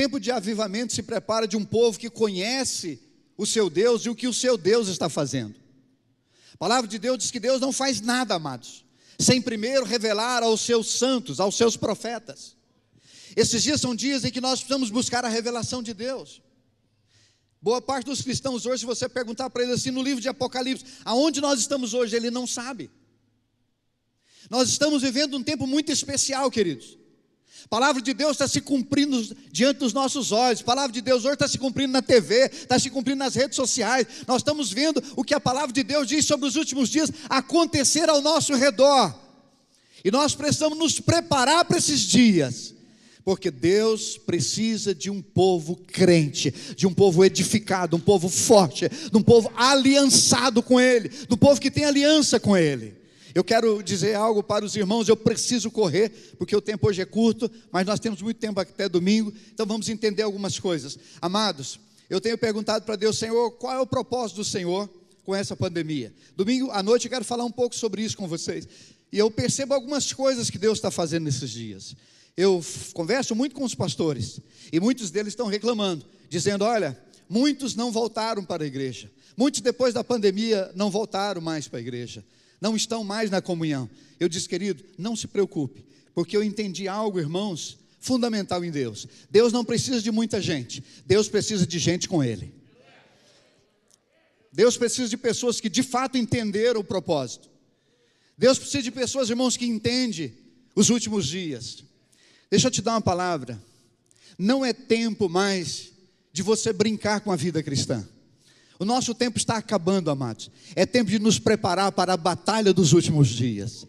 tempo de avivamento se prepara de um povo que conhece o seu Deus e o que o seu Deus está fazendo. A palavra de Deus diz que Deus não faz nada, amados, sem primeiro revelar aos seus santos, aos seus profetas. Esses dias são dias em que nós precisamos buscar a revelação de Deus. Boa parte dos cristãos hoje, se você perguntar para eles assim, no livro de Apocalipse, aonde nós estamos hoje, ele não sabe. Nós estamos vivendo um tempo muito especial, queridos. A palavra de Deus está se cumprindo diante dos nossos olhos. A palavra de Deus hoje está se cumprindo na TV, está se cumprindo nas redes sociais. Nós estamos vendo o que a palavra de Deus diz sobre os últimos dias acontecer ao nosso redor. E nós precisamos nos preparar para esses dias, porque Deus precisa de um povo crente, de um povo edificado, um povo forte, de um povo aliançado com Ele, de um povo que tem aliança com Ele. Eu quero dizer algo para os irmãos, eu preciso correr, porque o tempo hoje é curto, mas nós temos muito tempo até domingo, então vamos entender algumas coisas. Amados, eu tenho perguntado para Deus, Senhor, qual é o propósito do Senhor com essa pandemia? Domingo à noite eu quero falar um pouco sobre isso com vocês, e eu percebo algumas coisas que Deus está fazendo nesses dias. Eu converso muito com os pastores, e muitos deles estão reclamando, dizendo, olha, muitos não voltaram para a igreja, muitos depois da pandemia não voltaram mais para a igreja, não estão mais na comunhão. Eu disse, querido, não se preocupe, porque eu entendi algo, irmãos, fundamental em Deus. Deus não precisa de muita gente, Deus precisa de gente com Ele. Deus precisa de pessoas que de fato entenderam o propósito. Deus precisa de pessoas, irmãos, que entendem os últimos dias. Deixa eu te dar uma palavra, não é tempo mais de você brincar com a vida cristã. O nosso tempo está acabando, amados. É tempo de nos preparar para a batalha dos últimos dias.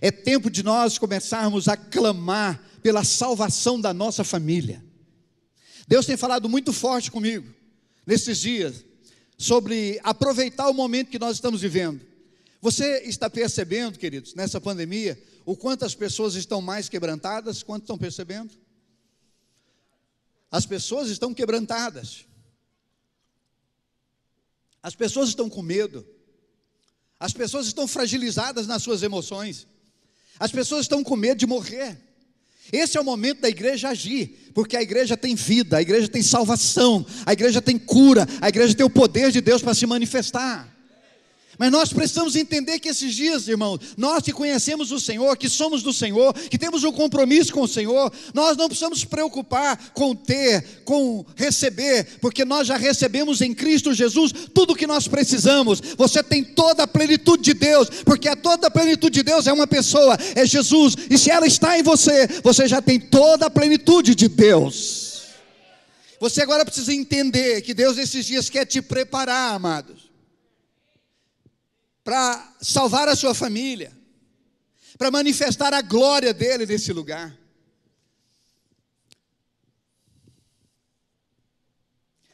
É tempo de nós começarmos a clamar pela salvação da nossa família. Deus tem falado muito forte comigo nesses dias sobre aproveitar o momento que nós estamos vivendo. Você está percebendo, queridos, nessa pandemia, o quanto as pessoas estão mais quebrantadas? Quanto estão percebendo? As pessoas estão quebrantadas. As pessoas estão com medo, as pessoas estão fragilizadas nas suas emoções, as pessoas estão com medo de morrer. Esse é o momento da igreja agir, porque a igreja tem vida, a igreja tem salvação, a igreja tem cura, a igreja tem o poder de Deus para se manifestar. Mas nós precisamos entender que esses dias, irmãos, nós que conhecemos o Senhor, que somos do Senhor, que temos um compromisso com o Senhor, nós não precisamos nos preocupar com ter, com receber, porque nós já recebemos em Cristo Jesus tudo o que nós precisamos. Você tem toda a plenitude de Deus, porque toda a plenitude de Deus é uma pessoa, é Jesus, e se ela está em você, você já tem toda a plenitude de Deus. Você agora precisa entender que Deus esses dias quer te preparar, amados, para salvar a sua família, para manifestar a glória dele nesse lugar.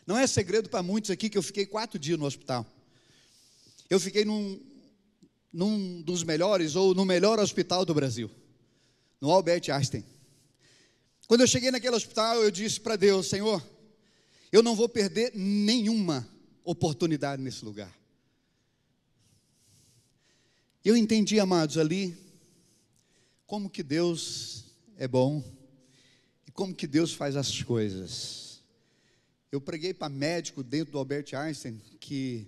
Não é segredo para muitos aqui que eu fiquei 4 dias no hospital. Eu fiquei num dos melhores, ou no melhor hospital do Brasil, no Albert Einstein. Quando eu cheguei naquele hospital, eu disse para Deus, Senhor, eu não vou perder nenhuma oportunidade nesse lugar. Eu entendi, amados, ali, como que Deus é bom, e como que Deus faz as coisas. Eu preguei para médico dentro do Albert Einstein, que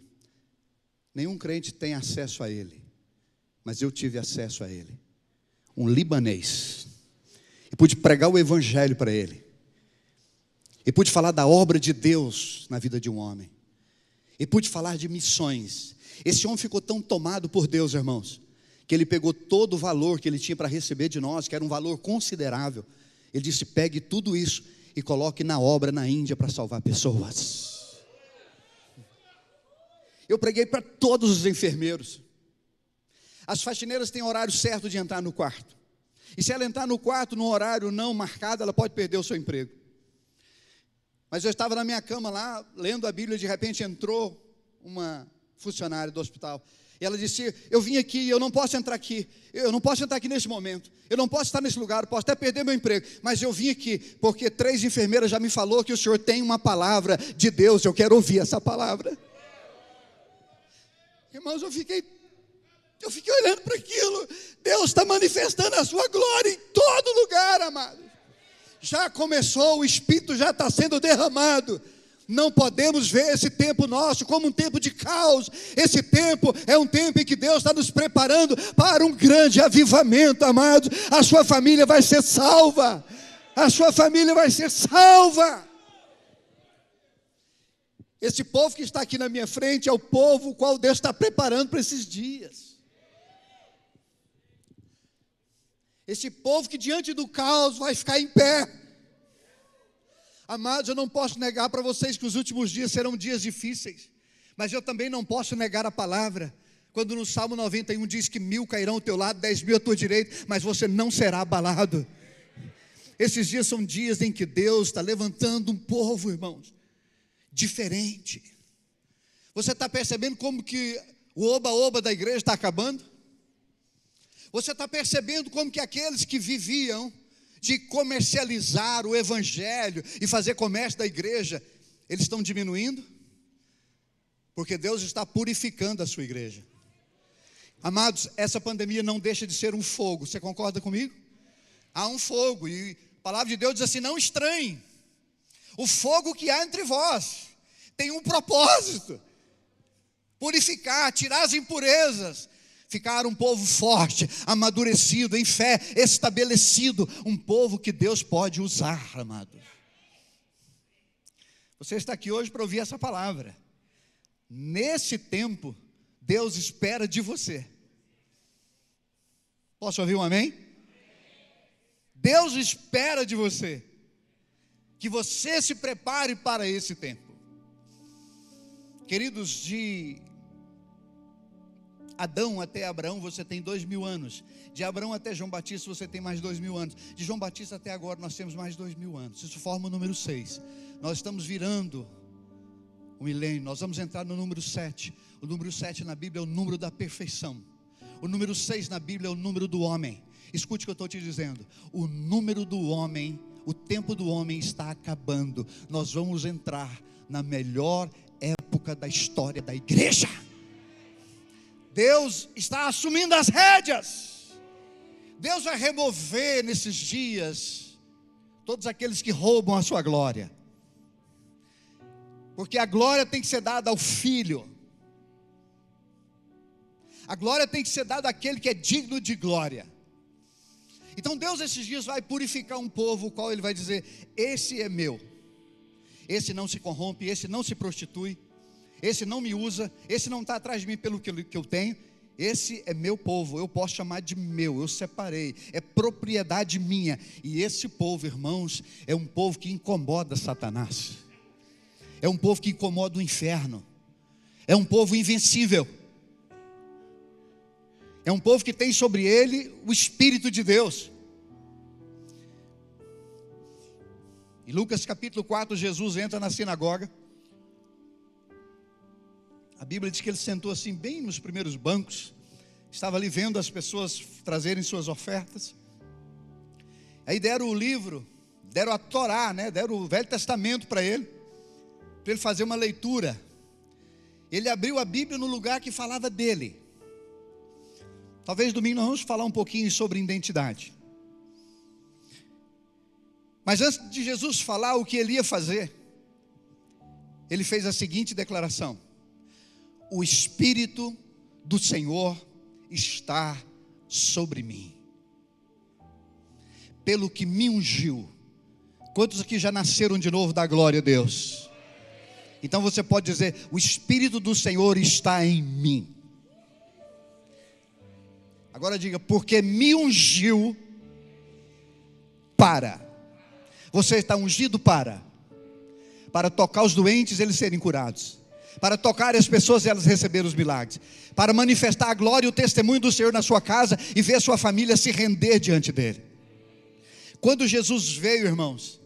nenhum crente tem acesso a ele, mas eu tive acesso a ele, um libanês, e pude pregar o evangelho para ele, e pude falar da obra de Deus na vida de um homem, e pude falar de missões. Esse homem ficou tão tomado por Deus, irmãos, que ele pegou todo o valor que ele tinha para receber de nós, que era um valor considerável. Ele disse, pegue tudo isso e coloque na obra na Índia para salvar pessoas. Eu preguei para todos os enfermeiros. As faxineiras têm horário certo de entrar no quarto, e se ela entrar no quarto no horário não marcado, ela pode perder o seu emprego. Mas eu estava na minha cama lá, lendo a Bíblia, de repente entrou uma funcionária do hospital, e ela disse, eu vim aqui, eu não posso entrar aqui nesse momento, eu não posso estar nesse lugar, eu posso até perder meu emprego, mas eu vim aqui, porque 3 enfermeiras já me falou que o senhor tem uma palavra de Deus, eu quero ouvir essa palavra. Irmãos, eu fiquei olhando para aquilo. Deus está manifestando a sua glória em todo lugar, amado. já começou, o Espírito já está sendo derramado. Não podemos ver esse tempo nosso como um tempo de caos. Esse tempo é um tempo em que Deus está nos preparando para um grande avivamento, amados. A sua família vai ser salva. A sua família vai ser salva. Esse povo que está aqui na minha frente é o povo qual Deus está preparando para esses dias. Esse povo que diante do caos vai ficar em pé. Amados, eu não posso negar para vocês que os últimos dias serão dias difíceis, mas eu também não posso negar a palavra, quando no Salmo 91 diz que 1000 cairão ao teu lado, 10.000 à tua direita, mas você não será abalado. Esses dias são dias em que Deus está levantando um povo, irmãos, diferente. Você está percebendo como que o oba-oba da igreja está acabando? Você está percebendo como que aqueles que viviam de comercializar o evangelho e fazer comércio da igreja, eles estão diminuindo? Porque Deus está purificando a sua igreja. Amados, essa pandemia não deixa de ser um fogo, você concorda comigo? Há um fogo, e a palavra de Deus diz assim: não estranhem, o fogo que há entre vós tem um propósito: purificar, tirar as impurezas, ficar um povo forte, amadurecido, em fé, estabelecido, um povo que Deus pode usar, amado. Você está aqui hoje para ouvir essa palavra. Nesse tempo, Deus espera de você. Posso ouvir um amém? Deus espera de você que você se prepare para esse tempo. Queridos, de Adão até Abraão você tem 2000 anos. De Abraão até João Batista você tem mais 2000 anos. De João Batista até agora nós temos mais 2000 anos. Isso forma o número 6. Nós estamos virando o milênio. Nós vamos entrar no número 7. O número 7 na Bíblia é o número da perfeição. O número 6 na Bíblia é o número do homem. Escute o que eu estou te dizendo. O número do homem, o tempo do homem está acabando. Nós vamos entrar na melhor época da história da igreja. Deus está assumindo as rédeas. Deus vai remover nesses dias todos aqueles que roubam a sua glória, porque a glória tem que ser dada ao Filho. A glória tem que ser dada àquele que é digno de glória. Então Deus esses dias vai purificar um povo, o qual Ele vai dizer: esse é meu, esse não se corrompe, esse não se prostitui, esse não me usa, esse não está atrás de mim pelo que eu tenho. Esse é meu povo, eu posso chamar de meu, eu separei, é propriedade minha. E esse povo, irmãos, é um povo que incomoda Satanás, é um povo que incomoda o inferno, é um povo invencível, é um povo que tem sobre ele o Espírito de Deus. Em Lucas capítulo 4, Jesus entra na sinagoga. A Bíblia diz que ele sentou assim bem nos primeiros bancos, estava ali vendo as pessoas trazerem suas ofertas. Aí deram o livro, deram a Torá, deram o Velho Testamento para ele fazer uma leitura. Ele abriu a Bíblia no lugar que falava dele. Talvez domingo nós vamos falar um pouquinho sobre identidade. Mas antes de Jesus falar o que ele ia fazer, ele fez a seguinte declaração: o Espírito do Senhor está sobre mim, pelo que me ungiu. Quantos aqui já nasceram de novo da glória a Deus? Então você pode dizer: o Espírito do Senhor está em mim. Agora diga: porque me ungiu para. Você está ungido para tocar os doentes e eles serem curados, para tocar as pessoas e elas receberem os milagres, para manifestar a glória e o testemunho do Senhor na sua casa e ver a sua família se render diante dele. Quando Jesus veio, irmãos,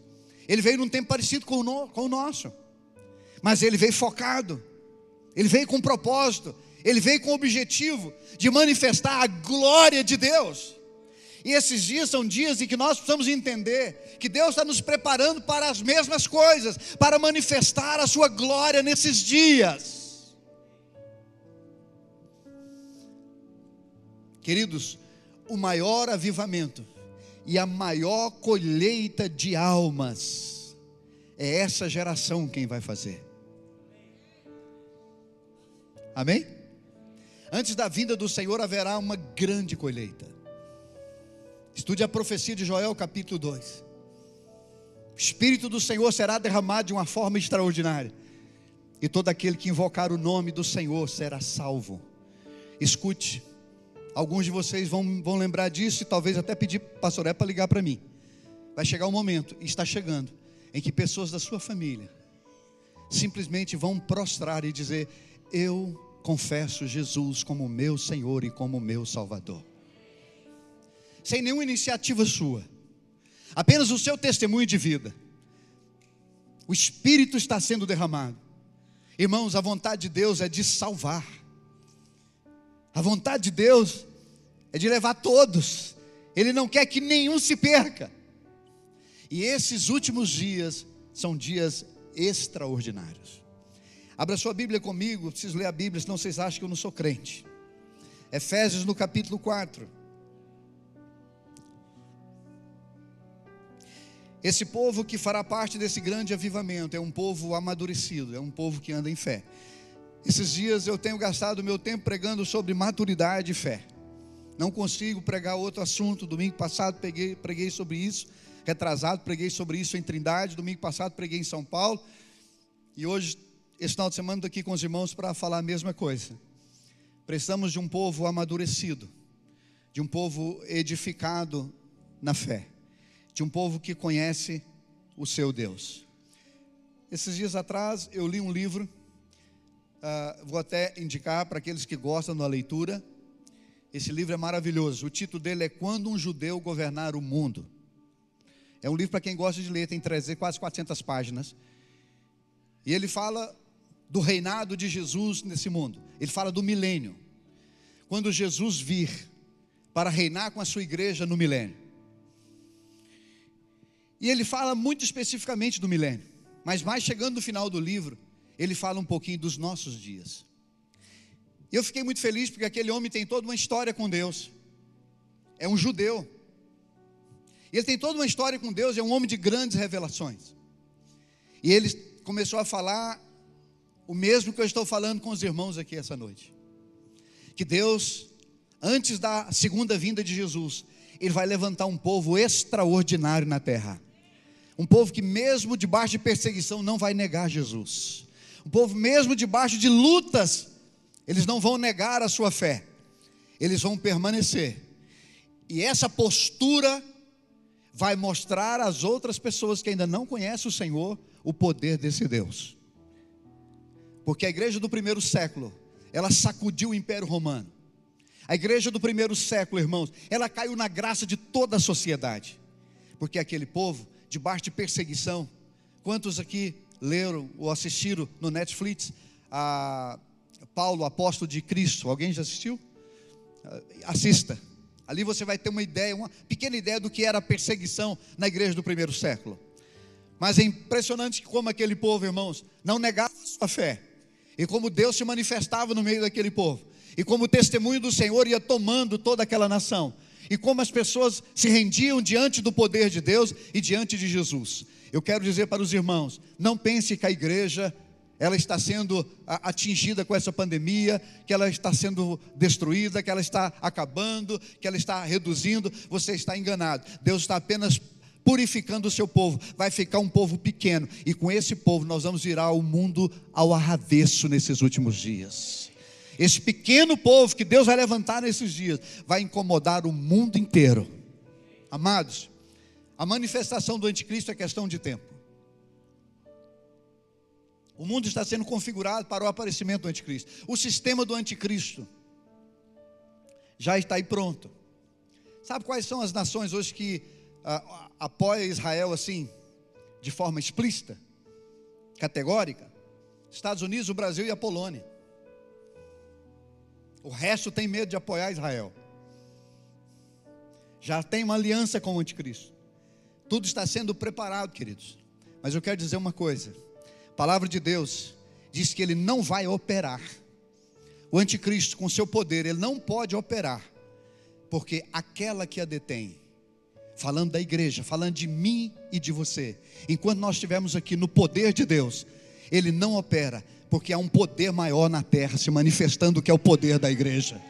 ele veio num tempo parecido com o nosso, mas ele veio focado, ele veio com propósito, ele veio com o objetivo de manifestar a glória de Deus. E esses dias são dias em que nós precisamos entender que Deus está nos preparando para as mesmas coisas, para manifestar a sua glória nesses dias. Queridos, o maior avivamento e a maior colheita de almas. É essa geração quem vai fazer. Amém? Antes da vinda do Senhor haverá uma grande colheita. Estude a profecia de Joel capítulo 2. O Espírito do Senhor será derramado de uma forma extraordinária, e todo aquele que invocar o nome do Senhor será salvo. Escute, alguns de vocês vão lembrar disso e talvez até pedir para o pastor para ligar para mim. Vai chegar um momento, e está chegando, em que pessoas da sua família simplesmente vão prostrar e dizer: eu confesso Jesus como meu Senhor e como meu Salvador. Sem nenhuma iniciativa sua, apenas o seu testemunho de vida. O Espírito está sendo derramado. Irmãos, a vontade de Deus é de salvar. A vontade de Deus é de levar todos. Ele não quer que nenhum se perca. E esses últimos dias são dias extraordinários. Abra sua Bíblia comigo, preciso ler a Bíblia, senão vocês acham que eu não sou crente. Efésios no capítulo 4. Esse povo que fará parte desse grande avivamento é um povo amadurecido, é um povo que anda em fé. Esses dias eu tenho gastado meu tempo pregando sobre maturidade e fé. Não consigo pregar outro assunto. Domingo passado preguei sobre isso. Retrasado, preguei sobre isso em Trindade. Domingo passado preguei em São Paulo. E hoje, esse final de semana, estou aqui com os irmãos para falar a mesma coisa. Precisamos de um povo amadurecido, de um povo edificado na fé, de um povo que conhece o seu Deus. Esses dias atrás eu li um livro, vou até indicar para aqueles que gostam da leitura. Esse livro é maravilhoso. O título dele é Quando um Judeu Governar o Mundo. É um livro para quem gosta de ler, tem quase 400 páginas. E ele fala do reinado de Jesus nesse mundo. Ele fala do milênio, quando Jesus vir para reinar com a sua igreja no milênio. E ele fala muito especificamente do milênio, mas mais chegando no final do livro, ele fala um pouquinho dos nossos dias. E eu fiquei muito feliz porque aquele homem tem toda uma história com Deus. É um judeu. E ele tem toda uma história com Deus, é um homem de grandes revelações. E ele começou a falar o mesmo que eu estou falando com os irmãos aqui essa noite. Que Deus, antes da segunda vinda de Jesus, Ele vai levantar um povo extraordinário na terra. Um povo que mesmo debaixo de perseguição não vai negar Jesus. Um povo mesmo debaixo de lutas, eles não vão negar a sua fé. Eles vão permanecer. E essa postura vai mostrar às outras pessoas que ainda não conhecem o Senhor, o poder desse Deus. Porque a igreja do primeiro século, ela sacudiu o Império Romano. A igreja do primeiro século, irmãos, ela caiu na graça de toda a sociedade. Porque aquele povo, debaixo de perseguição, quantos aqui leram ou assistiram no Netflix a Paulo, apóstolo de Cristo? Alguém já assistiu? Assista. Ali você vai ter uma ideia, uma pequena ideia do que era a perseguição na igreja do primeiro século. Mas é impressionante como aquele povo, irmãos, não negava a sua fé. E como Deus se manifestava no meio daquele povo. E como o testemunho do Senhor ia tomando toda aquela nação. E como as pessoas se rendiam diante do poder de Deus e diante de Jesus. Eu quero dizer para os irmãos, não pense que a igreja, ela está sendo atingida com essa pandemia, que ela está sendo destruída, que ela está acabando, que ela está reduzindo. Você está enganado. Deus está apenas purificando o seu povo. Vai ficar um povo pequeno, e com esse povo nós vamos virar o mundo ao avesso nesses últimos dias. Esse pequeno povo que Deus vai levantar nesses dias vai incomodar o mundo inteiro. Amados, a manifestação do anticristo é questão de tempo. O mundo está sendo configurado para o aparecimento do anticristo. O sistema do anticristo já está aí pronto. Sabe quais são as nações hoje que apoia Israel assim, de forma explícita, categórica? Estados Unidos, o Brasil e a Polônia. O resto tem medo de apoiar Israel. Já tem uma aliança com o anticristo. Tudo está sendo preparado, queridos. Mas eu quero dizer uma coisa. A palavra de Deus diz que ele não vai operar. O anticristo, com seu poder, ele não pode operar, porque aquela que a detém falando da igreja, falando de mim e de você. Enquanto nós estivermos aqui no poder de Deus, Ele não opera, porque há um poder maior na terra se manifestando, que é o poder da igreja.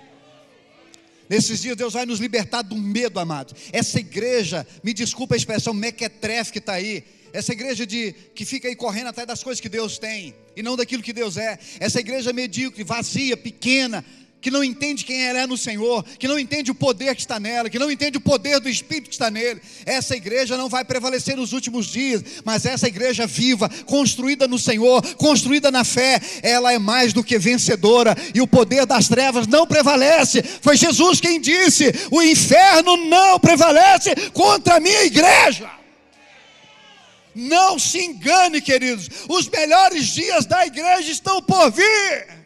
Nesses dias Deus vai nos libertar do medo, amados. Essa igreja, me desculpa a expressão mequetrefe que está aí, essa igreja que fica aí correndo atrás das coisas que Deus tem, e não daquilo que Deus é. Essa igreja medíocre, vazia, pequena, que não entende quem ela é no Senhor, que não entende o poder que está nela, que não entende o poder do Espírito que está nele. Essa igreja não vai prevalecer nos últimos dias, mas essa igreja viva, construída no Senhor, construída na fé, ela é mais do que vencedora, e o poder das trevas não prevalece. Foi Jesus quem disse: o inferno não prevalece contra a minha igreja. Não se engane, queridos, os melhores dias da igreja estão por vir.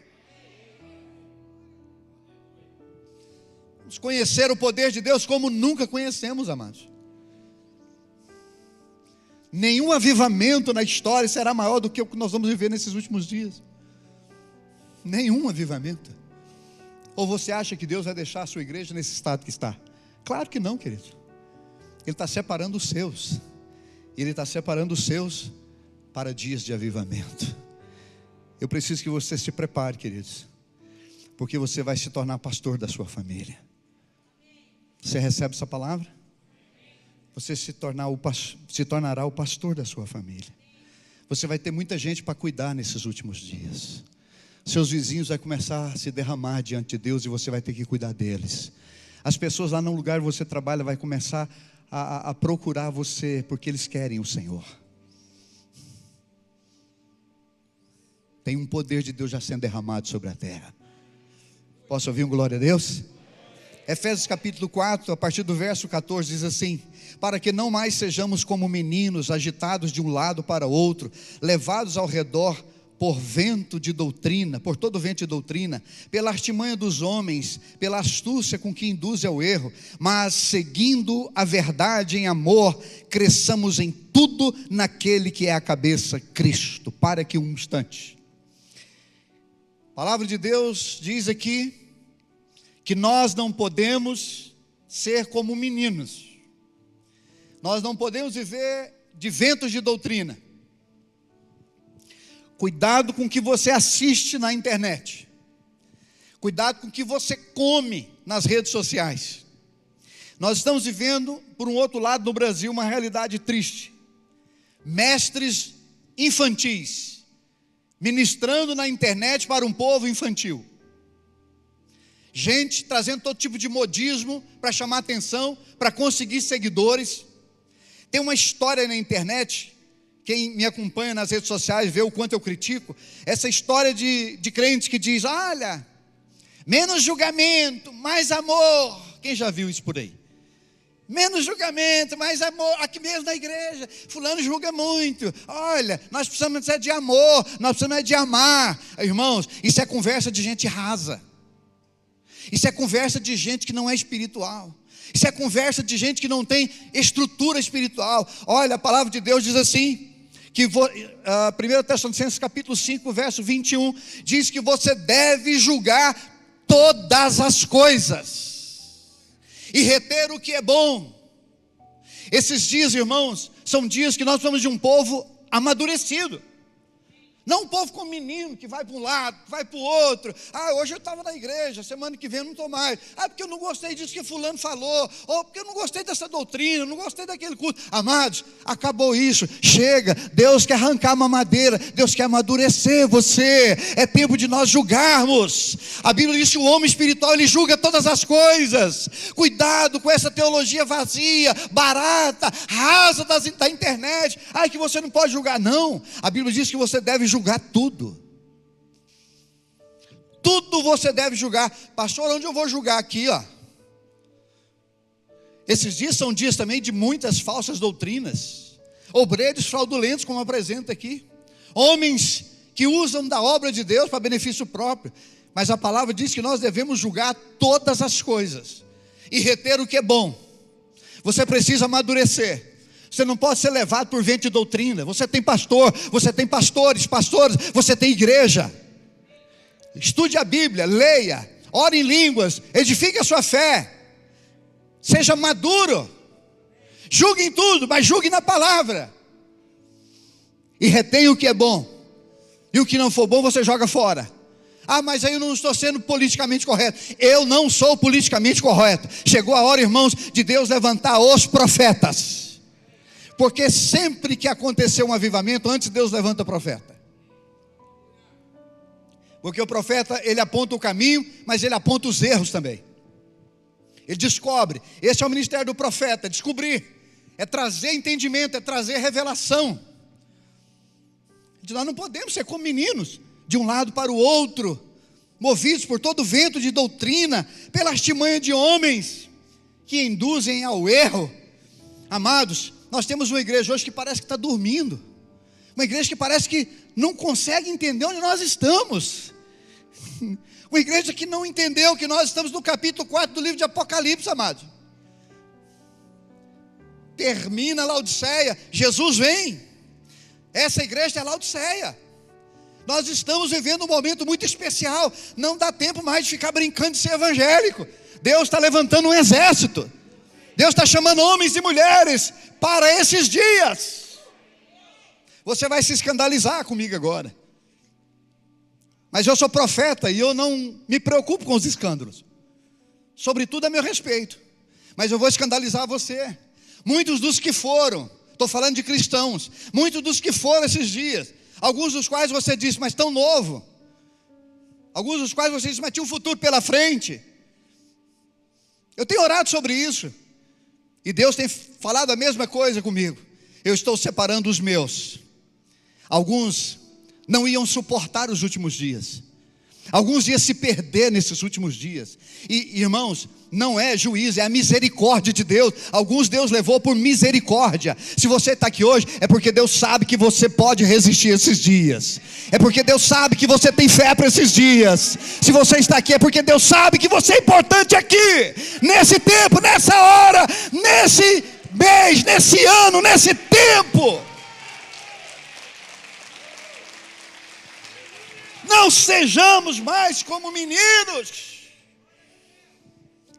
Vamos conhecer o poder de Deus como nunca conhecemos, amados. Nenhum avivamento na história será maior do que o que nós vamos viver nesses últimos dias. Nenhum avivamento. Ou você acha que Deus vai deixar a sua igreja nesse estado que está? Claro que não, querido. Ele está separando os seus. Ele está separando os seus para dias de avivamento. Eu preciso que você se prepare, queridos, porque você vai se tornar pastor da sua família. Você recebe essa palavra? Você se tornará o pastor da sua família. Você vai ter muita gente para cuidar nesses últimos dias. Seus vizinhos vão começar a se derramar diante de Deus, e você vai ter que cuidar deles. As pessoas lá no lugar que você trabalha vai começar a procurar você, porque eles querem o Senhor. Tem um poder de Deus já sendo derramado sobre a terra. Posso ouvir um glória a Deus? Efésios capítulo 4, a partir do verso 14, diz assim: para que não mais sejamos como meninos, agitados de um lado para outro, levados ao redor por vento de doutrina, por todo vento de doutrina, pela artimanha dos homens, pela astúcia com que induz ao erro, mas seguindo a verdade em amor, cresçamos em tudo naquele que é a cabeça, Cristo. Para aqui um instante. A palavra de Deus diz aqui que nós não podemos ser como meninos. Nós não podemos viver de ventos de doutrina. Cuidado com o que você assiste na internet. Cuidado com o que você come nas redes sociais. Nós estamos vivendo, por um outro lado, no Brasil, uma realidade triste. Mestres infantis ministrando na internet para um povo infantil. Gente trazendo todo tipo de modismo para chamar atenção, para conseguir seguidores. Tem uma história na internet, quem me acompanha nas redes sociais vê o quanto eu critico, essa história de crentes que diz: olha, menos julgamento, mais amor. Quem já viu isso por aí? Menos julgamento, mais amor. Aqui mesmo na igreja, fulano julga muito. Olha, nós precisamos de amor, nós precisamos de amar. Irmãos, isso é conversa de gente rasa. Isso é conversa de gente que não é espiritual. Isso é conversa de gente que não tem estrutura espiritual. Olha, a palavra de Deus diz assim, que 1 Tessalonicenses capítulo 5, verso 21, diz que você deve julgar todas as coisas e reter o que é bom. Esses dias, irmãos, são dias que nós precisamos de um povo amadurecido. Não um povo como menino, que vai para um lado, vai para o outro. Hoje eu estava na igreja, semana que vem eu não estou mais. Porque eu não gostei disso que fulano falou. Ou porque eu não gostei dessa doutrina, não gostei daquele culto. Amados, acabou isso, chega. Deus quer arrancar uma madeira, Deus quer amadurecer você. É tempo de nós julgarmos. A Bíblia diz que o homem espiritual, ele julga todas as coisas. Cuidado com essa teologia vazia, barata, rasa da internet. Que você não pode julgar. Não, a Bíblia diz que você deve julgar tudo. Tudo você deve julgar. Pastor, onde eu vou julgar? Aqui, ó. Esses dias são dias também de muitas falsas doutrinas. Obreiros fraudulentos, como apresenta aqui. Homens que usam da obra de Deus para benefício próprio. Mas a palavra diz que nós devemos julgar todas as coisas e reter o que é bom. Você precisa amadurecer. Você não pode ser levado por vento de doutrina. Você tem pastor, você tem pastores, você tem igreja. Estude a Bíblia, leia, ore em línguas, edifique a sua fé. Seja maduro. Julguem tudo, mas julguem na palavra. E retenha o que é bom. E o que não for bom, você joga fora. Ah, mas aí eu não estou sendo politicamente correto. Eu não sou politicamente correto. Chegou a hora, irmãos, de Deus levantar os profetas. Porque sempre que aconteceu um avivamento, antes Deus levanta o profeta. Porque o profeta, ele aponta o caminho, mas ele aponta os erros também. Ele descobre. Esse é o ministério do profeta, descobrir. É trazer entendimento, é trazer revelação. Nós não podemos ser como meninos, de um lado para o outro, movidos por todo vento de doutrina, pela artimanha de homens, que induzem ao erro. Amados, nós temos uma igreja hoje que parece que está dormindo. Uma igreja que parece que não consegue entender onde nós estamos. Uma igreja que não entendeu que nós estamos no capítulo 4 do livro de Apocalipse, amados. Termina Laodiceia, Jesus vem. Essa igreja é Laodiceia. Nós estamos vivendo um momento muito especial. Não dá tempo mais de ficar brincando de ser evangélico. Deus está levantando um exército. Deus está chamando homens e mulheres para esses dias. Você vai se escandalizar comigo agora. Mas eu sou profeta e eu não me preocupo com os escândalos. Sobretudo a meu respeito. Mas eu vou escandalizar você. Muitos dos que foram, estou falando de cristãos, muitos dos que foram esses dias, alguns dos quais você disse, mas tão novo. Alguns dos quais você disse, mas tinha um futuro pela frente. Eu tenho orado sobre isso. E Deus tem falado a mesma coisa comigo. Eu estou separando os meus. Alguns não iam suportar os últimos dias. Alguns iam se perder nesses últimos dias. E irmãos, não é juízo, é a misericórdia de Deus. Alguns Deus levou por misericórdia. Se você está aqui hoje, é porque Deus sabe que você pode resistir esses dias. É porque Deus sabe que você tem fé para esses dias. Se você está aqui, é porque Deus sabe que você é importante aqui, nesse tempo, nessa hora, nesse mês, nesse ano, nesse tempo. Não sejamos mais como meninos.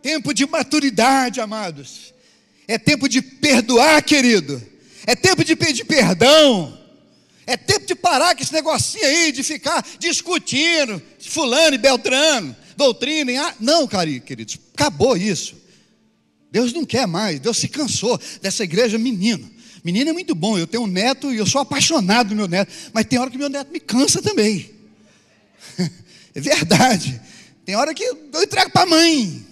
Tempo de maturidade, amados. É tempo de perdoar, querido. É tempo de pedir perdão. É tempo de parar com esse negocinho aí, de ficar discutindo, fulano e beltrano, doutrina. Não, queridos, acabou isso. Deus não quer mais, Deus se cansou dessa igreja menino. Menino é muito bom, eu tenho um neto e eu sou apaixonado do meu neto. Mas tem hora que meu neto me cansa também. É verdade. Tem hora que eu entrego para a mãe.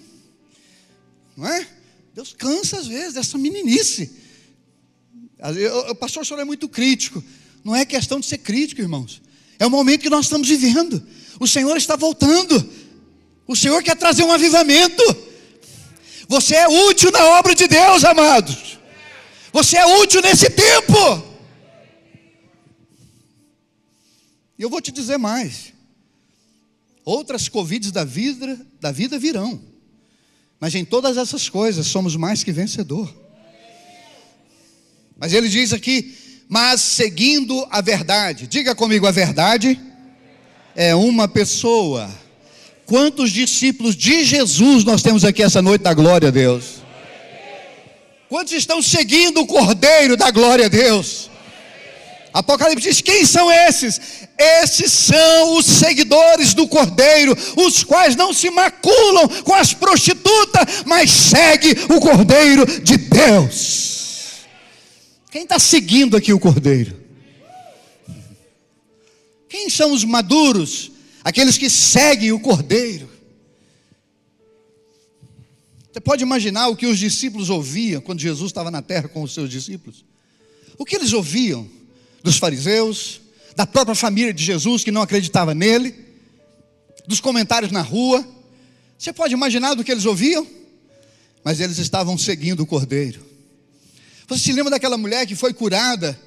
Não é? Deus cansa às vezes dessa meninice. O pastor senhor é muito crítico. Não é questão de ser crítico, irmãos. É o momento que nós estamos vivendo. O Senhor está voltando. O Senhor quer trazer um avivamento. Você é útil na obra de Deus, amados. Você é útil nesse tempo. E eu vou te dizer mais. Outras covides da vida virão. Mas em todas essas coisas somos mais que vencedor. Mas ele diz aqui, mas seguindo a verdade. Diga comigo, a verdade é uma pessoa. Quantos discípulos de Jesus nós temos aqui essa noite da glória a Deus? Quantos estão seguindo o Cordeiro da glória a Deus? Apocalipse diz, quem são esses? Esses são os seguidores do Cordeiro, os quais não se maculam com as prostitutas, mas segue o Cordeiro de Deus. Quem está seguindo aqui o Cordeiro? Quem são os maduros? Aqueles que seguem o Cordeiro. Você pode imaginar o que os discípulos ouviam quando Jesus estava na terra com os seus discípulos? O que eles ouviam dos fariseus, da própria família de Jesus que não acreditava nele, dos comentários na rua? Você pode imaginar do que eles ouviam? Mas eles estavam seguindo o Cordeiro. Você se lembra daquela mulher que foi curada,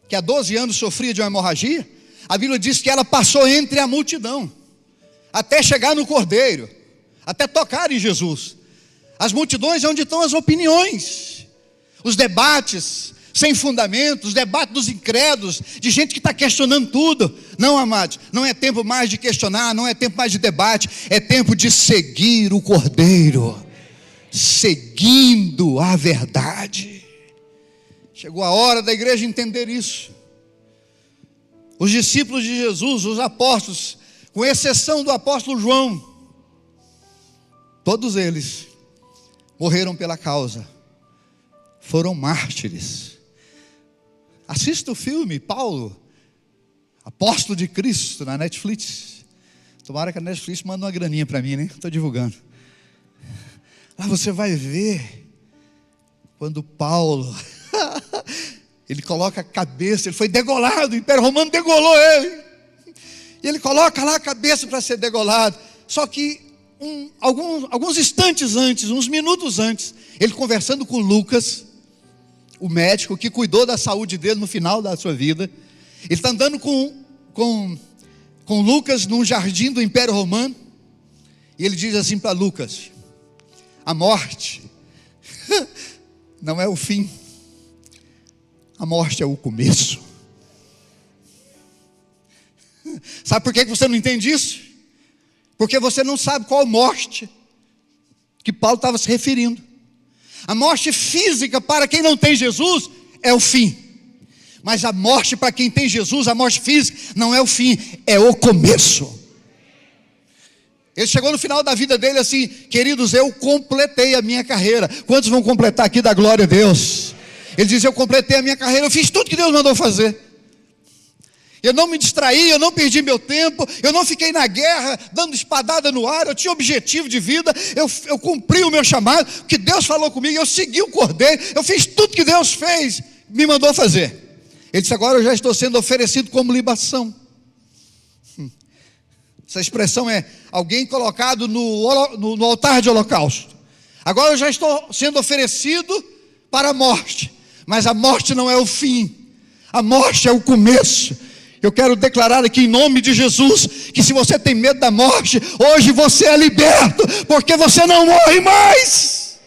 que há 12 anos sofria de uma hemorragia? A Bíblia diz que ela passou entre a multidão, até chegar no Cordeiro, até tocar em Jesus. As multidões é onde estão as opiniões, os debates sem fundamento, os debates dos incrédulos, de gente que está questionando tudo. Não, amados, não é tempo mais de questionar, não é tempo mais de debate, é tempo de seguir o Cordeiro, seguindo a verdade. Chegou a hora da igreja entender isso. Os discípulos de Jesus, os apóstolos, com exceção do apóstolo João, todos eles morreram pela causa, foram mártires. Assista o filme Paulo, apóstolo de Cristo, na Netflix. Tomara que a Netflix manda uma graninha para mim, né? Estou divulgando. Lá você vai ver quando Paulo ele coloca a cabeça, ele foi degolado, o Império Romano degolou ele, e ele coloca lá a cabeça para ser degolado. Só que alguns instantes antes, uns minutos antes, ele conversando com Lucas, o médico que cuidou da saúde dele no final da sua vida, ele está andando com Lucas num jardim do Império Romano, e ele diz assim para Lucas: a morte não é o fim, a morte é o começo. Sabe por que você não entende isso? Porque você não sabe qual morte que Paulo estava se referindo. A morte física para quem não tem Jesus é o fim, mas a morte para quem tem Jesus, a morte física não é o fim, é o começo. Ele chegou no final da vida dele assim: queridos, eu completei a minha carreira. Quantos vão completar aqui da glória a Deus? Ele diz: eu completei a minha carreira, eu fiz tudo que Deus mandou fazer. Eu não me distraí, eu não perdi meu tempo, eu não fiquei na guerra dando espadada no ar, eu tinha objetivo de vida, eu cumpri o meu chamado, que Deus falou comigo, eu segui o cordeiro, eu fiz tudo que Deus fez, me mandou fazer. Ele disse: agora eu já estou sendo oferecido como libação. Essa expressão é alguém colocado no altar de holocausto. Agora eu já estou sendo oferecido para a morte, mas a morte não é o fim, a morte é o começo. Eu quero declarar aqui em nome de Jesus, que se você tem medo da morte, hoje você é liberto, porque você não morre mais.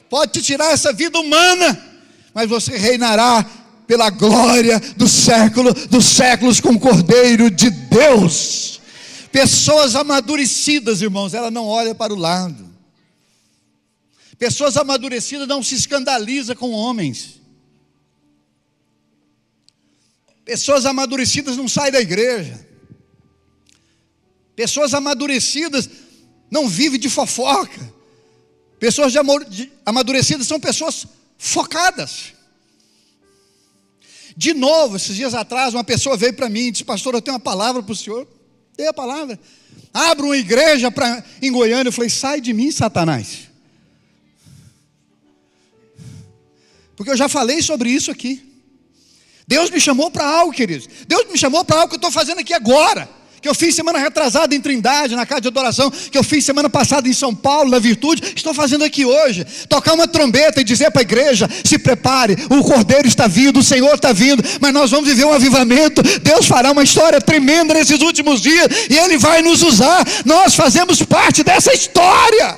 Pode te tirar essa vida humana, mas você reinará pela glória do século dos séculos com o Cordeiro de Deus. Pessoas amadurecidas, irmãos, ela não olha para o lado. Pessoas amadurecidas não se escandalizam com homens. Pessoas amadurecidas não saem da igreja. Pessoas amadurecidas não vivem de fofoca. Pessoas amadurecidas são pessoas focadas. De novo, esses dias atrás, uma pessoa veio para mim e disse: pastor, eu tenho uma palavra para o senhor. Dei a palavra. Abra uma igreja em Goiânia. Eu falei: sai de mim, Satanás. Porque eu já falei sobre isso aqui. Deus me chamou para algo, queridos. Deus me chamou para algo que eu estou fazendo aqui agora, que eu fiz semana retrasada em Trindade, na casa de adoração, que eu fiz semana passada em São Paulo, na Virtude. Estou fazendo aqui hoje, tocar uma trombeta e dizer para a igreja: se prepare, o Cordeiro está vindo, o Senhor está vindo, mas nós vamos viver um avivamento. Deus fará uma história tremenda nesses últimos dias, e Ele vai nos usar. Nós fazemos parte dessa história.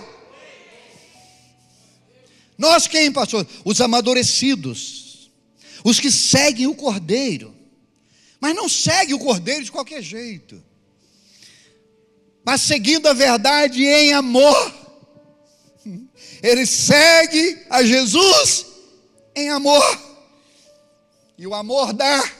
Nós quem, pastor? Os amadurecidos, os que seguem o Cordeiro, mas não seguem o Cordeiro de qualquer jeito, mas seguindo a verdade em amor. Ele segue a Jesus em amor, e o amor dá,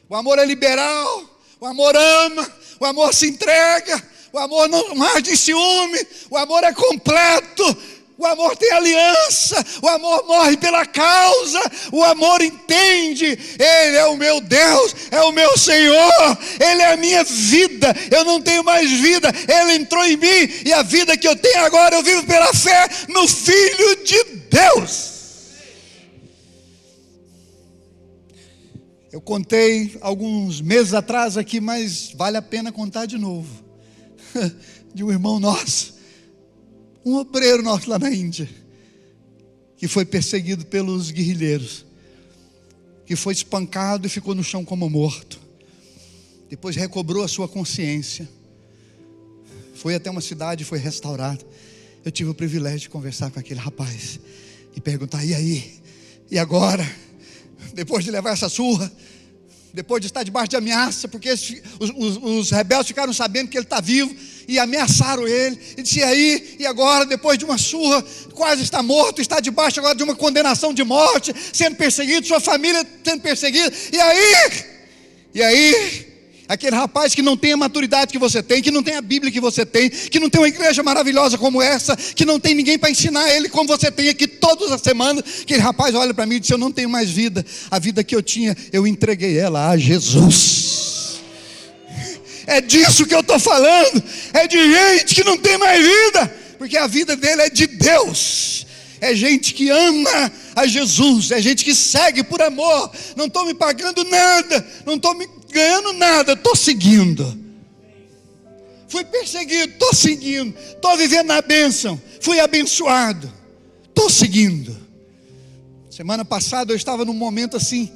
o amor é liberal, o amor ama, o amor se entrega, o amor não arde em ciúme, o amor é completo. O amor tem aliança, o amor morre pela causa, o amor entende: Ele é o meu Deus, é o meu Senhor, Ele é a minha vida, eu não tenho mais vida, Ele entrou em mim, e a vida que eu tenho agora eu vivo pela fé no Filho de Deus. Eu contei alguns meses atrás aqui, mas vale a pena contar de novo, de um irmão nosso, um obreiro nosso lá na Índia, que foi perseguido pelos guerrilheiros, que foi espancado e ficou no chão como morto. Depois recobrou a sua consciência, foi até uma cidade e foi restaurado. Eu tive o privilégio de conversar com aquele rapaz e perguntar: e aí? E agora? Depois de levar essa surra, depois de estar debaixo de ameaça, porque os rebeldes ficaram sabendo que ele está vivo, e ameaçaram ele, e disse: e aí, e agora, depois de uma surra, quase está morto, está debaixo agora de uma condenação de morte, sendo perseguido, sua família sendo perseguida, e aí, aquele rapaz que não tem a maturidade que você tem, que não tem a Bíblia que você tem, que não tem uma igreja maravilhosa como essa, que não tem ninguém para ensinar ele como você tem aqui todas as semanas, aquele rapaz olha para mim e diz: eu não tenho mais vida, a vida que eu tinha, eu entreguei ela a Jesus. É disso que eu estou falando, é de gente que não tem mais vida, porque a vida dele é de Deus, é gente que ama a Jesus, é gente que segue por amor. Não estou me pagando nada, não estou me ganhando nada, estou seguindo. Fui perseguido, estou seguindo. Estou vivendo na bênção, fui abençoado, estou seguindo. Semana passada eu estava num momento assim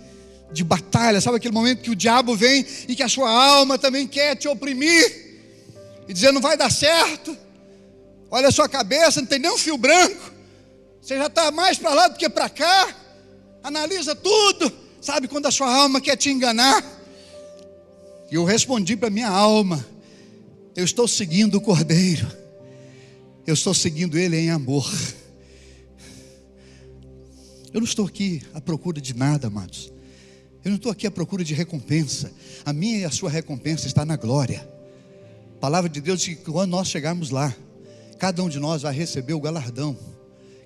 de batalha, sabe aquele momento que o diabo vem e que a sua alma também quer te oprimir e dizer: não vai dar certo, olha a sua cabeça, não tem nem um fio branco, você já está mais para lá do que para cá, analisa tudo. Sabe quando a sua alma quer te enganar? E eu respondi para a minha alma: eu estou seguindo o Cordeiro, eu estou seguindo Ele em amor. Eu não estou aqui à procura de nada, amados. Eu não estou aqui à procura de recompensa. A minha e a sua recompensa está na glória. A palavra de Deus diz que quando nós chegarmos lá, cada um de nós vai receber o galardão,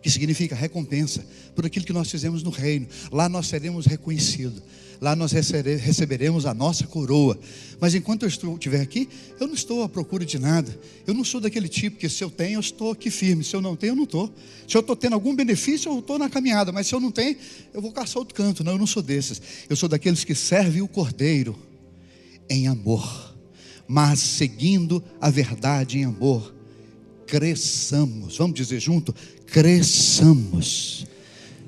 que significa recompensa, por aquilo que nós fizemos no reino. Lá nós seremos reconhecidos, lá nós receberemos a nossa coroa. Mas enquanto eu estiver aqui, eu não estou à procura de nada. Eu não sou daquele tipo que, se eu tenho, eu estou aqui firme, se eu não tenho, eu não estou. Se eu estou tendo algum benefício, eu estou na caminhada, mas se eu não tenho, eu vou caçar outro canto. Não, eu não sou desses. Eu sou daqueles que servem o Cordeiro em amor, mas seguindo a verdade em amor. Cresçamos, vamos dizer junto: cresçamos.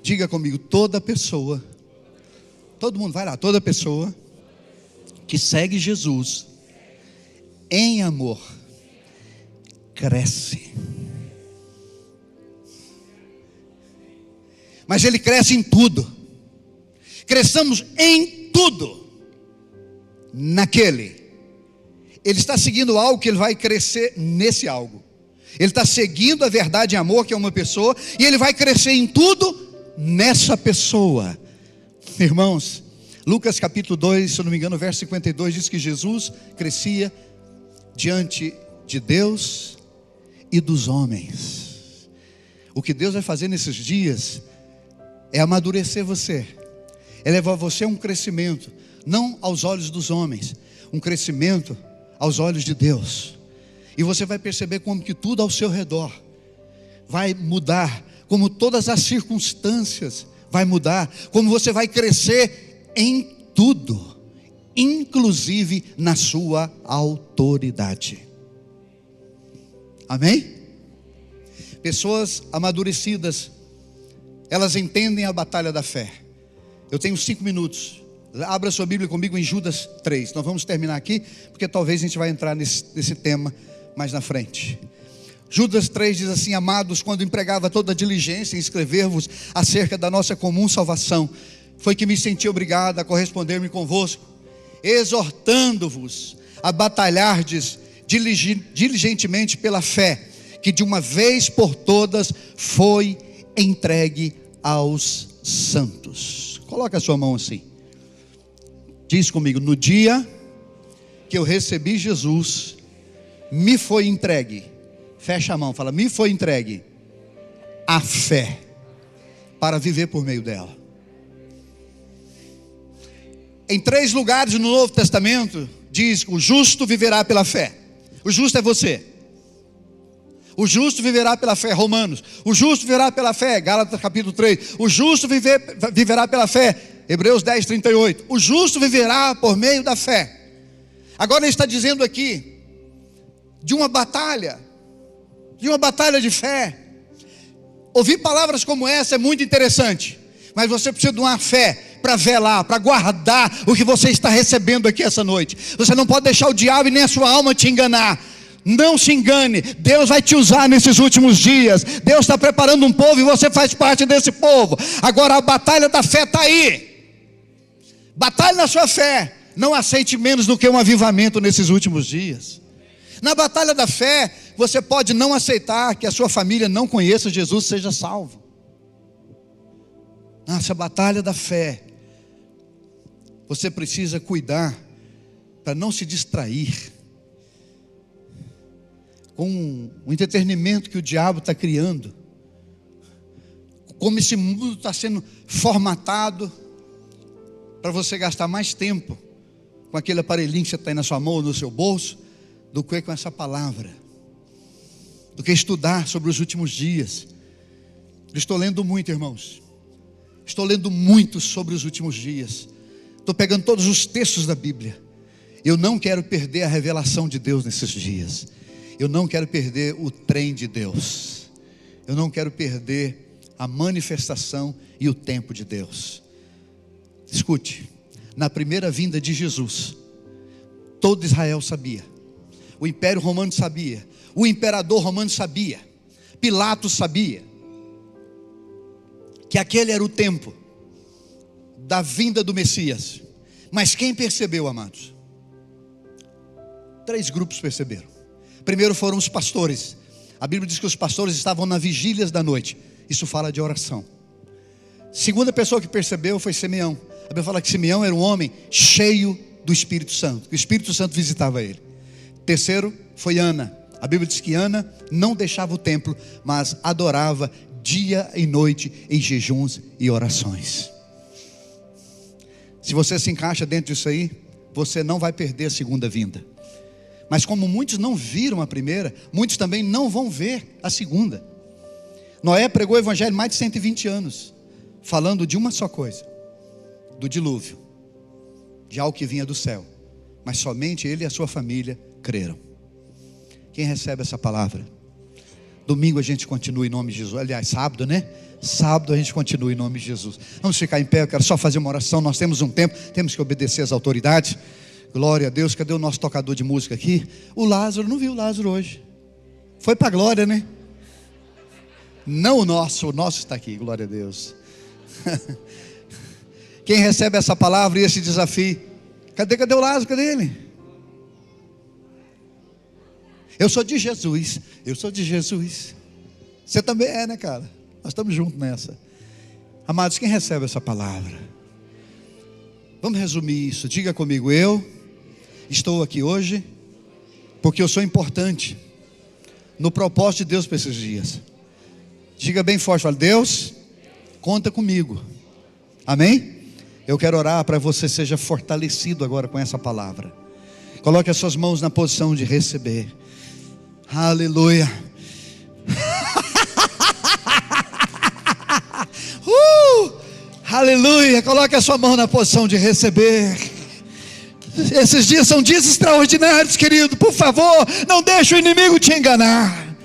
Diga comigo: toda pessoa, todo mundo vai lá, toda pessoa que segue Jesus em amor, cresce. Mas ele cresce em tudo. Cresçamos em tudo naquele. Ele está seguindo algo que ele vai crescer nesse algo. Ele está seguindo a verdade em amor, que é uma pessoa, e ele vai crescer em tudo nessa pessoa. Irmãos, Lucas capítulo 2, se eu não me engano, verso 52, diz que Jesus crescia diante de Deus e dos homens. O que Deus vai fazer nesses dias é amadurecer você, é levar você a um crescimento, não aos olhos dos homens, um crescimento aos olhos de Deus. E você vai perceber como que tudo ao seu redor vai mudar, como todas as circunstâncias vai mudar, como você vai crescer em tudo, inclusive na sua autoridade. Amém? Pessoas amadurecidas, elas entendem a batalha da fé. Eu tenho 5 minutos. Abra sua Bíblia comigo em Judas 3. Nós vamos terminar aqui, porque talvez a gente vai entrar nesse tema mais na frente. Judas 3 diz assim: amados, quando empregava toda a diligência em escrever-vos acerca da nossa comum salvação, foi que me senti obrigado a corresponder-me convosco, exortando-vos a batalhardes diligentemente pela fé, que de uma vez por todas foi entregue aos santos. Coloca a sua mão assim. Diz comigo: no dia que eu recebi Jesus, me foi entregue, fecha a mão, fala: me foi entregue a fé, para viver por meio dela. Em 3 lugares no Novo Testamento, diz: o justo viverá pela fé. O justo é você. O justo viverá pela fé, Romanos. O justo viverá pela fé, Gálatas capítulo 3. O justo viverá pela fé, Hebreus 10, 38. O justo viverá por meio da fé. Agora ele está dizendo aqui de uma batalha de fé. Ouvir palavras como essa é muito interessante, mas você precisa de uma fé para velar, para guardar o que você está recebendo aqui essa noite. Você não pode deixar o diabo e nem a sua alma te enganar. Não se engane, Deus vai te usar nesses últimos dias. Deus está preparando um povo e você faz parte desse povo. Agora a batalha da fé está aí. Batalhe na sua fé. Não aceite menos do que um avivamento nesses últimos dias. Na batalha da fé, você pode não aceitar que a sua família não conheça Jesus, seja salvo. Nessa batalha da fé, você precisa cuidar para não se distrair com o entretenimento que o diabo está criando, como esse mundo está sendo formatado para você gastar mais tempo com aquele aparelhinho que você tem na sua mão ou no seu bolso, do que com essa palavra, do que estudar sobre os últimos dias. Eu estou lendo muito, irmãos. Estou lendo muito sobre os últimos dias. Estou pegando todos os textos da Bíblia. Eu não quero perder a revelação de Deus nesses dias. Eu não quero perder o trem de Deus. Eu não quero perder a manifestação e o tempo de Deus. Escute, na primeira vinda de Jesus, todo Israel sabia. O Império Romano sabia. O imperador romano sabia. Pilatos sabia que aquele era o tempo da vinda do Messias. Mas quem percebeu, amados? 3 grupos perceberam. Primeiro foram os pastores. A Bíblia diz que os pastores estavam na vigílias da noite. Isso fala de oração. Segunda pessoa que percebeu foi Simeão. A Bíblia fala que Simeão era um homem cheio do Espírito Santo, que o Espírito Santo visitava ele. Terceiro foi Ana. A Bíblia diz que Ana não deixava o templo, mas adorava dia e noite em jejuns e orações. Se você se encaixa dentro disso aí, você não vai perder a segunda vinda. Mas como muitos não viram a primeira, muitos também não vão ver a segunda. Noé pregou o evangelho mais de 120 anos, falando de uma só coisa: do dilúvio, de algo que vinha do céu. Mas somente ele e a sua família creram. Quem recebe essa palavra? Domingo a gente continua em nome de Jesus. Aliás, sábado, né? Sábado a gente continua em nome de Jesus. Vamos ficar em pé, eu quero só fazer uma oração. Nós temos um tempo, temos que obedecer às autoridades. Glória a Deus. Cadê o nosso tocador de música aqui? O Lázaro, não viu o Lázaro hoje. Foi para a glória, né? Não o nosso está aqui, glória a Deus. Quem recebe essa palavra e esse desafio? Cadê o Lázaro? Cadê ele? Eu sou de Jesus. Eu sou de Jesus. Você também é, né, cara? Nós estamos juntos nessa. Amados, quem recebe essa palavra? Vamos resumir isso. Diga comigo: eu estou aqui hoje porque eu sou importante no propósito de Deus para esses dias. Diga bem forte, fala: Deus, conta comigo. Amém? Eu quero orar para que você seja fortalecido agora com essa palavra. Coloque as suas mãos na posição de receber. Aleluia. Aleluia. Coloque a sua mão na posição de receber. Esses dias são dias extraordinários, querido. Por favor, não deixe o inimigo te enganar.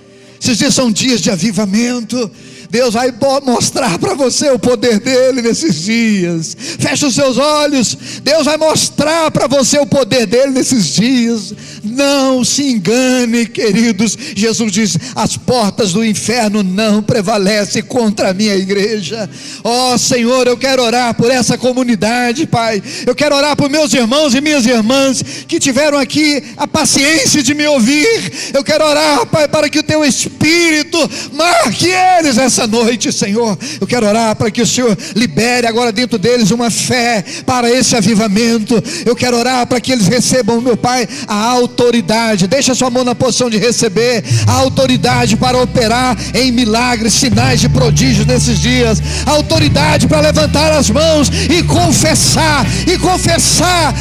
Esses dias são dias de avivamento. Deus vai mostrar para você o poder dele nesses dias. Feche os seus olhos. Deus vai mostrar para você o poder dele nesses dias. Não se engane, queridos. Jesus diz: as portas do inferno não prevalecem contra a minha igreja. Ó Senhor, eu quero orar por essa comunidade, Pai. Eu quero orar por meus irmãos e minhas irmãs que tiveram aqui a paciência de me ouvir. Eu quero orar, Pai, para que o teu Espírito marque eles essa noite, Senhor. Eu quero orar para que o Senhor libere agora dentro deles uma fé para esse avivamento. Eu quero orar para que eles recebam, meu Pai, a autoridade. Deixa a sua mão na posição de receber a autoridade para operar em milagres, sinais de prodígios nesses dias. A autoridade para levantar as mãos e confessar,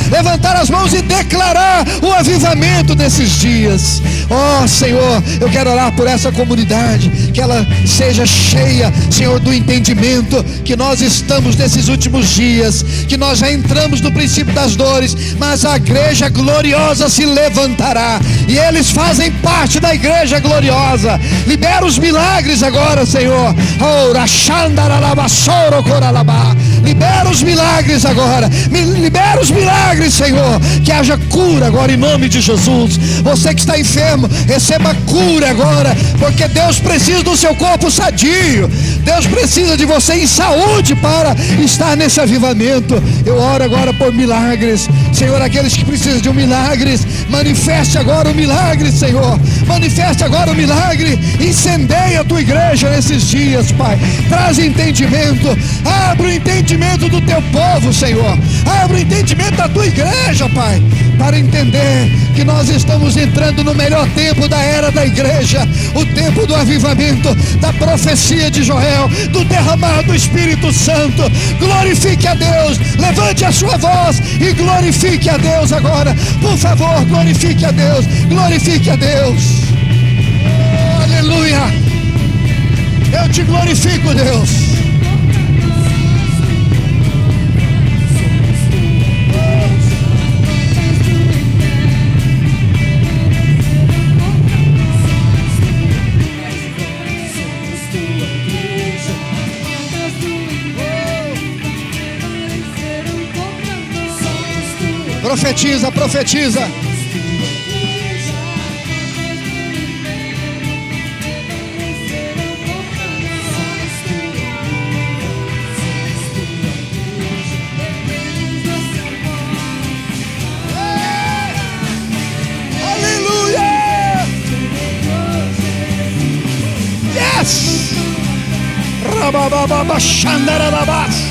levantar as mãos e declarar o avivamento nesses dias. Ó Senhor, eu quero orar por essa comunidade, que ela seja cheia, Senhor, do entendimento que nós estamos nesses últimos dias, que nós já entramos no princípio das dores, mas a igreja gloriosa se levantará, e eles fazem parte da igreja gloriosa. Libera os milagres agora, Senhor. Libera os milagres agora. Libera os milagres, Senhor. Que haja cura agora em nome de Jesus. Você que está enfermo, receba cura agora, porque Deus precisa do seu corpo sadio. Deus precisa de você em saúde para estar nesse avivamento. Eu oro agora por milagres, Senhor. Aqueles que precisam de um milagre, manifeste agora o milagre, Senhor. Manifeste agora o milagre. Incendeia a tua igreja nesses dias, Pai. Traz entendimento. Abre o entendimento do teu povo, Senhor. Abre o entendimento da tua igreja, Pai, para entender que nós estamos entrando no melhor tempo da era da igreja, o tempo do avivamento, da profecia de Joel, do derramar do Espírito Santo. Glorifique a Deus. Levante a sua voz e glorifique a Deus agora. Por favor, glorifique a Deus. Glorifique a Deus. Oh, aleluia. Eu te glorifico, Deus. Profetiza, profetiza. Aleluia! Yes! Rabababa, xandarabas.